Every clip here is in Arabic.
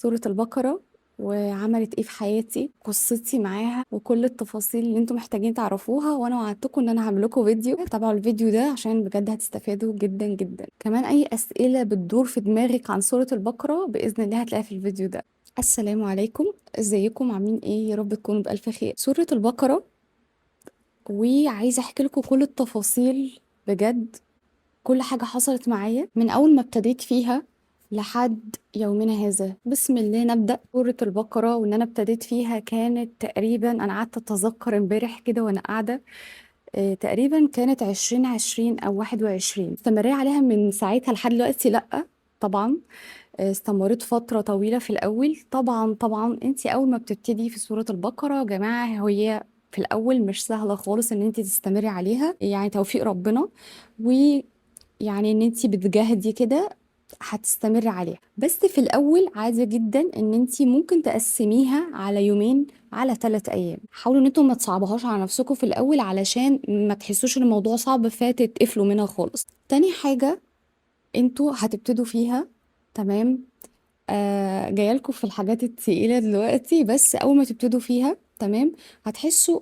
سورة البقرة وعملت ايه في حياتي، قصتي معاها وكل التفاصيل اللي انتم محتاجين تعرفوها. وانا وعدتكم ان انا هعمل لكم فيديو، تابعوا الفيديو ده عشان بجد هتستفادوا جدا جدا. كمان اي اسئلة بتدور في دماغك عن سورة البقرة باذن الله هتلاقيها في الفيديو ده. السلام عليكم، ازيكم عاملين ايه؟ يا رب تكونوا بالف خير. سورة البقرة وعايزة احكي لكم كل التفاصيل بجد، كل حاجة حصلت معايا من أول ما ابتديت فيها لحد يومنا هذا. بسم الله نبدأ. سورة البقرة وإن أنا ابتديت فيها كانت تقريبا، أنا قعدت أتذكر امبارح كده وأنا قاعدة، تقريبا كانت 2020 أو 21. استمري عليها من ساعتها لحد دلوقتي؟ لأ طبعا. استمريت فترة طويلة في الأول. طبعا انتي أول ما بتبتدي في سورة البقرة يا جماعة، هي في الأول مش سهلة خالص إن انتي تستمري عليها، يعني توفيق ربنا. ويعني إن انتي بتجاهدي كده هتستمري عليها. بس في الأول عادي جدا إن انتي ممكن تقسميها على يومين، على 3 أيام. حاولوا إن انتوا ما تصعبوهاش على نفسكم في الأول علشان ما تحسوش إن الموضوع صعب فتتقفلوا منها خالص. تاني حاجة، انتوا هتبتدوا فيها، تمام؟ جايلكوا في الحاجات التقيلة دلوقتي. بس أول ما تبتدوا فيها تمام هتحسوا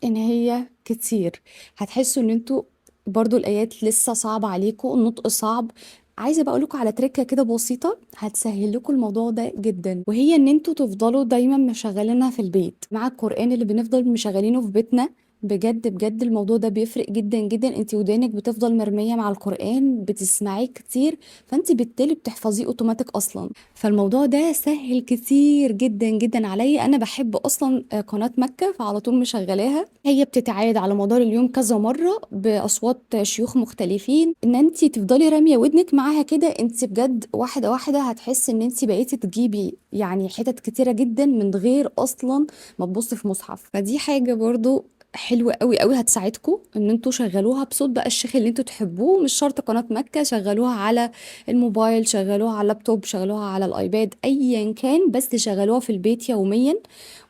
إن هي كتير، هتحسوا إن انتوا برضو الآيات لسه صعبة عليكم، النطق صعب. عايزة بقى أقولكوا على تركة كده بسيطة هتسهل لكم الموضوع ده جدا، وهي إن انتوا تفضلوا دايما مشغلينها في البيت مع القرآن اللي بنفضل مشغلينه في بيتنا. بجد بجد الموضوع ده بيفرق جدا جدا. انت ودانك بتفضل مرمية مع القرآن، بتسمعيه كتير، فانت بالتالي بتحفظيه اوتوماتيك اصلا. فالموضوع ده سهل كتير جدا جدا عليا. انا بحب اصلا قناة مكة، فعلى طول مشغلاها. هي بتتعاد على مدار اليوم كذا مرة باصوات شيوخ مختلفين، ان انت تفضلي رامية ودنك معاها كده. انت بجد واحدة واحدة هتحس ان انت بقيتي تجيبي يعني حتت كتيرة جدا من غير اصلا ما تبصي في مصحف. فدي حاجة برضو حلوة قوي قوي هتساعدكم ان انتوا شغلوها بصوت بقى الشيخ اللي انتوا تحبوه. مش شرط قناة مكة، شغلوها على الموبايل، شغلوها على اللابتوب، شغلوها على الايباد، ايا كان، بس شغلوها في البيت يوميا.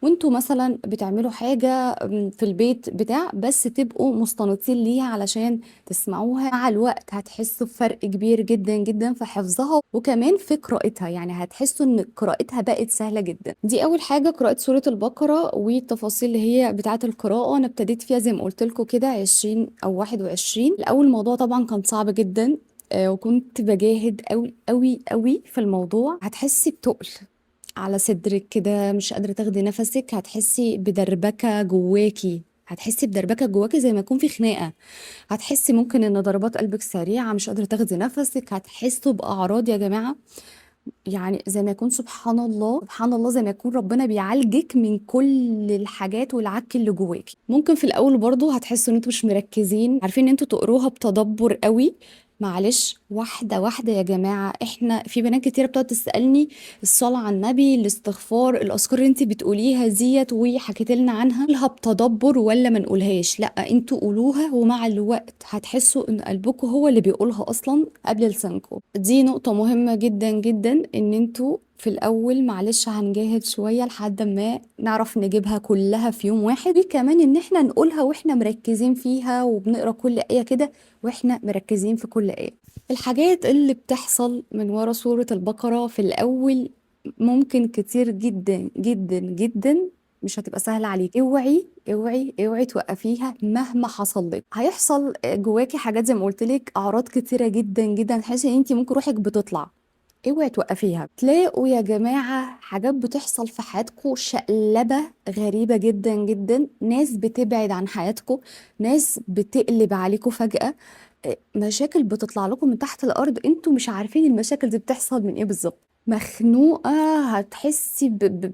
وانتوا مثلا بتعملوا حاجة في البيت بتاع، بس تبقوا مستنطين ليها علشان تسمعوها. مع الوقت هتحسوا بفرق كبير جدا جدا في حفظها وكمان في قراءتها، يعني هتحسوا ان قراءتها بقت سهلة جدا. دي اول حاجة، قراءة سورة البقرة والتفاصيل اللي هي بتاعة القراءة. انا ابتديت فيها زي ما قلت لكم كده 20 او 21. الاول الموضوع طبعا كان صعب جدا، وكنت بجاهد قوي قوي قوي في الموضوع. هتحسي بتقل على صدرك كده، مش قادرة تاخدي نفسك، هتحسي بدربكة جواكي، هتحسي بدربكة جواكي زي ما يكون في خناقة. هتحسي ممكن ان ضربات قلبك سريعة، مش قادرة تاخدي نفسك. هتحسوا بأعراض يا جماعة، يعني زي ما يكون سبحان الله سبحان الله، زي ما يكون ربنا بيعالجك من كل الحاجات والعك اللي جواكي. ممكن في الاول برضو هتحسوا ان انتوا مش مركزين، عارفين ان انتوا تقروها بتدبر قوي. معلش، واحدة واحدة يا جماعة. احنا في بنات كتيرة بتقعد تسألني الصلاة على النبي، الاستغفار، الأذكار اللي انت بتقوليها ديت وحكيت لنا عنها، نقولها بتدبر ولا ما نقولهاش؟ لا، انتوا قولوها، ومع الوقت هتحسوا ان قلبكم هو اللي بيقولها اصلا قبل لسانكم. دي نقطة مهمة جدا جدا، ان انتوا في الاول معلش هنجاهد شوية لحد ما نعرف نجيبها كلها في يوم واحد. وكمان ان احنا نقولها واحنا مركزين فيها، وبنقرا كل آية كده واحنا مركزين في كل آية. الحاجات اللي بتحصل من ورا سورة البقرة في الأول ممكن كتير جدا جدا جدا، مش هتبقى سهلة عليك. اوعي اوعي اوعي توقفيها مهما حصل لك. هيحصل جواكي حاجات زي ما قلت لك، اعراض كتيرة جدا جدا، تحسي ان انت ممكن روحك بتطلع. اوعي توقفيها. تلاقوا يا جماعة حاجات بتحصل في حياتكم، شقلبة غريبة جدا جدا، ناس بتبعد عن حياتكم، ناس بتقلب عليكم فجأة، مشاكل بتطلع لكم من تحت الأرض، انتوا مش عارفين المشاكل دي بتحصل من ايه بالظبط. مخنوقة، هتحسي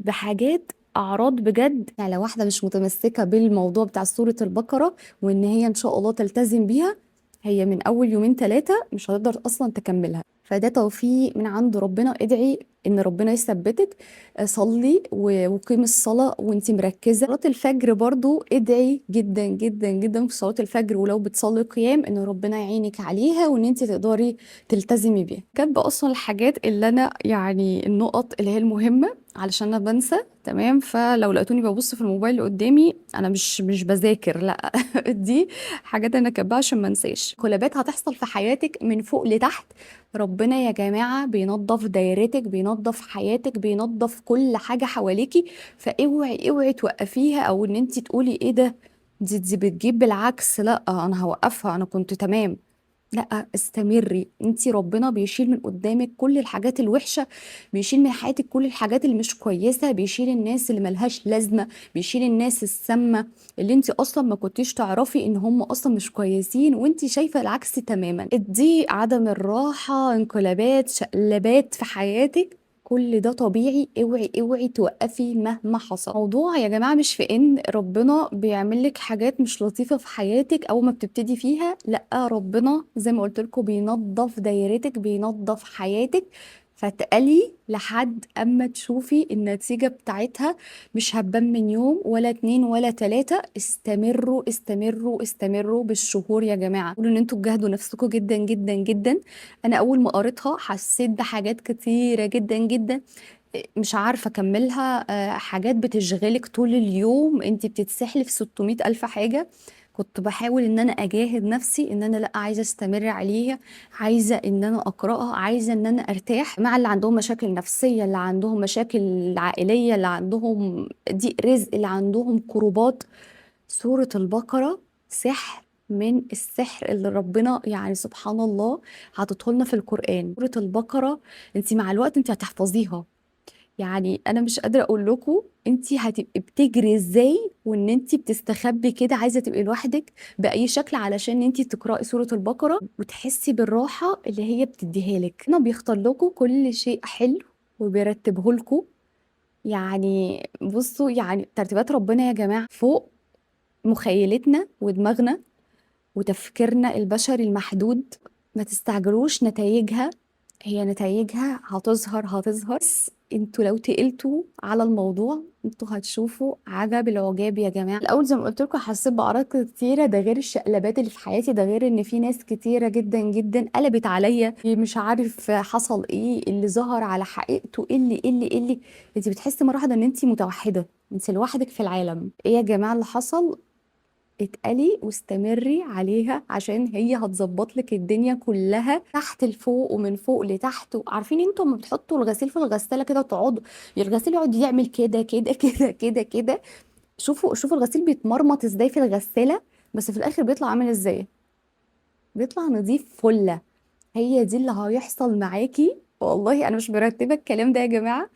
بحاجات، أعراض بجد. يعني لو واحدة مش متمسكة بالموضوع بتاع سورة البقرة وإن هي إن شاء الله تلتزم بيها، هي من أول يومين 3 مش هتقدر أصلا تكملها. فده توفيق من عند ربنا. ادعي ان ربنا يثبتك. صلي وقيمي الصلاة وانتي مركزة. صلاة الفجر برضو ادعي جدا جدا جدا في صلاة الفجر، ولو بتصلي قيام ان ربنا يعينك عليها وان انتي تقدري تلتزمي بيها. كاتبة اصلا الحاجات اللي انا يعني النقط اللي هي المهمة علشان انا بنسى، تمام؟ فلو لقيتوني ببص في الموبايل اللي قدامي، انا مش بذاكر، لا دي حاجات انا كاتباها عشان ما انساش. كولابات هتحصل في حياتك من فوق لتحت. ربنا يا جماعة بينظف دايرتك، بينظف بينظف حياتك، بينظف كل حاجة حواليكي. فاوعي اوعي توقفيها، او ان انت تقولي ايه ده، دي بتجيب بالعكس، لا انا هوقفها، انا كنت تمام. لا، استمري. انتي ربنا بيشيل من قدامك كل الحاجات الوحشة، بيشيل من حياتك كل الحاجات اللي مش كويسة، بيشيل الناس اللي ملهاش لازمة، بيشيل الناس السامة اللي انتي اصلا ما كنتيش تعرفي ان هم اصلا مش كويسين، وانتي شايفة العكس تماما. الضيق، عدم الراحة، انقلابات، شقلبات في حياتك، كل ده طبيعي. اوعي اوعي توقفي مهما حصل. موضوع يا جماعة مش في ان ربنا بيعمل لك حاجات مش لطيفة في حياتك اول ما بتبتدي فيها، لا، ربنا زي ما قلت لكم بينظف دايرتك، بينظف حياتك، فتقلي لحد اما تشوفي النتيجة بتاعتها. مش هتبان من يوم ولا اتنين ولا تلاتة. استمروا استمروا استمروا بالشهور يا جماعة. قولوا ان انتوا تجاهدوا نفسكم جدا جدا جدا. انا اول ما قريتها حسيت بحاجات كتيرة جدا جدا، مش عارفة أكملها. حاجات بتشغلك طول اليوم، انت بتتسحلي في 600 ألف حاجة. كنت بحاول ان انا اجاهد نفسي ان انا لا، عايزة استمر عليها، عايزة ان انا اقرأها، عايزة ان انا ارتاح. مع اللي عندهم مشاكل نفسية، اللي عندهم مشاكل عائلية، اللي عندهم ضيق رزق، اللي عندهم كروبات، سورة البقرة سحر من السحر اللي ربنا يعني سبحان الله حاطته لنا في القرآن. سورة البقرة انت مع الوقت انت هتحفظيها. يعني انا مش قادره اقول لكم انت هتبقي بتجري ازاي، وان انت بتستخبي كده عايزه تبقي لوحدك باي شكل علشان انت تقراي سوره البقره وتحسي بالراحه اللي هي بتديها لك. انا بيختار لكم كل شيء حلو وبيرتبه لكم. يعني بصوا، يعني ترتيبات ربنا يا جماعه فوق مخيلتنا ودماغنا وتفكيرنا البشري المحدود. ما تستعجلوش نتائجها، هي نتائجها هتظهر. بس انتوا لو تقلتوا على الموضوع انتوا هتشوفوا عجب العجاب يا جماعه. الاول زي ما قلت لكم حسيت باعراض كتيره، ده غير الشقلبات اللي في حياتي، ده غير ان في ناس كتيره جدا جدا قلبت عليا، مش عارف حصل ايه، اللي ظهر على حقيقته، ايه اللي انت بتحسي مره واحده ان انت متوحده، انت لوحدك في العالم. ايه يا جماعه اللي حصل؟ اتقلي واستمري عليها، عشان هي هتظبط لك الدنيا كلها تحت لفوق ومن فوق لتحت. عارفين انتوا لما بتحطوا الغسيل في الغساله كده وتقعدوا الغسيل يقعد يعمل كده كده كده كده كده، شوفوا الغسيل بيتمرمط ازاي في الغساله، بس في الاخر بيطلع عامل ازاي؟ بيطلع نظيف فله. هي دي اللي هيحصل معاكي. والله انا مش مرتبه الكلام ده يا جماعه،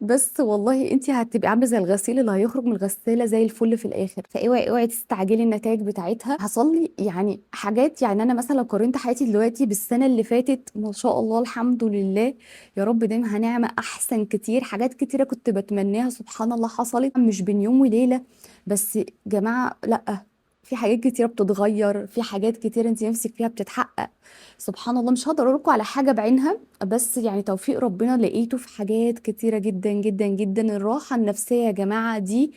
بس والله انت هتبقي عامله زي الغسيل اللي هيخرج من الغساله زي الفل في الاخر. فاوعي اوعي تستعجلي النتائج بتاعتها. حصل لي يعني حاجات، يعني انا مثلا لو قارنت حياتي دلوقتي بالسنه اللي فاتت، ما شاء الله الحمد لله، يا رب دايما هنعمه احسن كتير. حاجات كتيره كنت بتمناها سبحان الله حصلت، مش بين يوم وليله. بس جماعه لا، في حاجات كتيره بتتغير، في حاجات كتيره انت نفسك فيها بتتحقق. سبحان الله مش هقدر اقول لكم على حاجه بعينها، بس يعني توفيق ربنا لقيته في حاجات كتيرة جدا جدا جدا. الراحة النفسية يا جماعة دي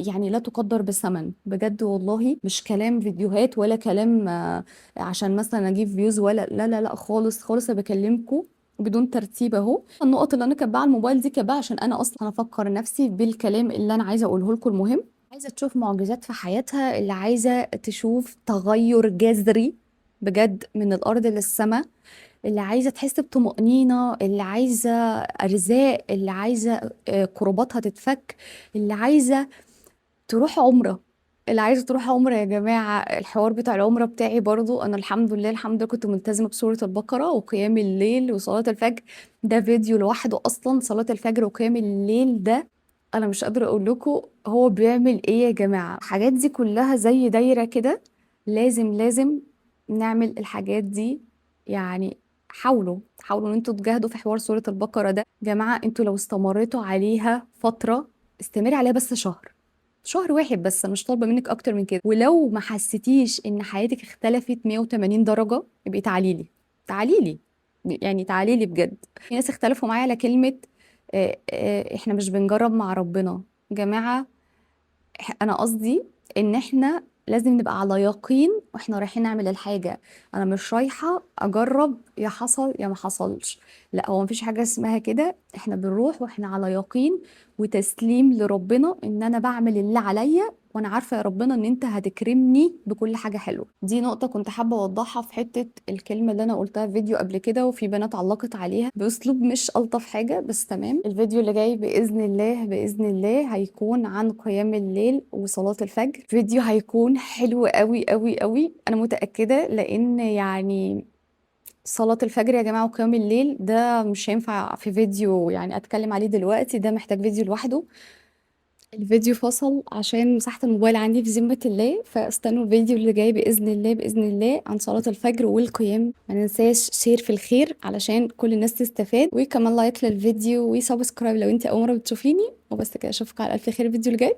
يعني لا تقدر بثمن، بجد والله. مش كلام فيديوهات ولا كلام عشان مثلا اجيب فيوز، ولا لا لا لا خالص خالص. انا بكلمكم بدون ترتيب اهو. النقط اللي انا كاتباها على الموبايل دي كاتباها عشان انا اصلا افكر نفسي بالكلام اللي انا عايزه اقوله لكم. المهم، عايزه تشوف معجزات في حياتها، اللي عايزه تشوف تغير جذري بجد من الارض للسماء، اللي عايزة تحس بطمأنينة، اللي عايزة أرزاق، اللي عايزة كرباتها تتفك، اللي عايزة تروح عمرة، اللي عايزة تروح عمرة يا جماعة. الحوار بتاع العمرة بتاعي برضو أنا الحمد لله الحمد لله كنت ملتزمة بسورة البقرة وقيام الليل وصلاة الفجر. ده فيديو لوحده أصلا، صلاة الفجر وقيام الليل ده أنا مش قادرة أقول لكم هو بيعمل إيه يا جماعة. الحاجات دي كلها زي دايرة كده، لازم نعمل الحاجات دي. يعني حاولوا ان انتوا تجاهدوا في حوار سورة البقرة ده. جماعة انتوا لو استمريتوا عليها فترة، استمري عليها بس شهر واحد بس، انا مش طالبة منك اكتر من كده. ولو ما حسيتيش ان حياتك اختلفت 180 درجة، يبقى تعالي لي يعني تعالي لي بجد. في ناس اختلفوا معايا على كلمة احنا مش بنجرب مع ربنا. جماعة انا قصدي ان احنا لازم نبقى على يقين واحنا رايحين نعمل الحاجة. انا مش رايحة اجرب يا حصل يا ما حصلش، لا، هو مفيش حاجة اسمها كده. احنا بنروح واحنا على يقين وتسليم لربنا ان انا بعمل اللي عليا وانا عارفه يا ربنا ان انت هتكرمني بكل حاجه حلوه. دي نقطه كنت حابه اوضحها في حته الكلمه اللي انا قلتها في فيديو قبل كده، وفي بنات علقت عليها باسلوب مش الطف حاجه، بس تمام. الفيديو اللي جاي باذن الله باذن الله هيكون عن قيام الليل وصلاه الفجر. فيديو هيكون حلو قوي قوي قوي، انا متاكده، لان يعني صلاة الفجر يا جماعة وقيام الليل ده مش هينفع في فيديو يعني أتكلم عليه دلوقتي، ده محتاج فيديو لوحده. الفيديو فصل عشان مساحة الموبايل عندي في ذمة الله، فاستنوا الفيديو اللي جاي بإذن الله بإذن الله عن صلاة الفجر والقيام. ما ننساش شير في الخير علشان كل الناس تستفاد، وكمان لايك للفيديو وسبسكرايب لو انت أول مرة بتشوفيني. وبس كده، اشوفك على ألف خير الفيديو اللي جاي.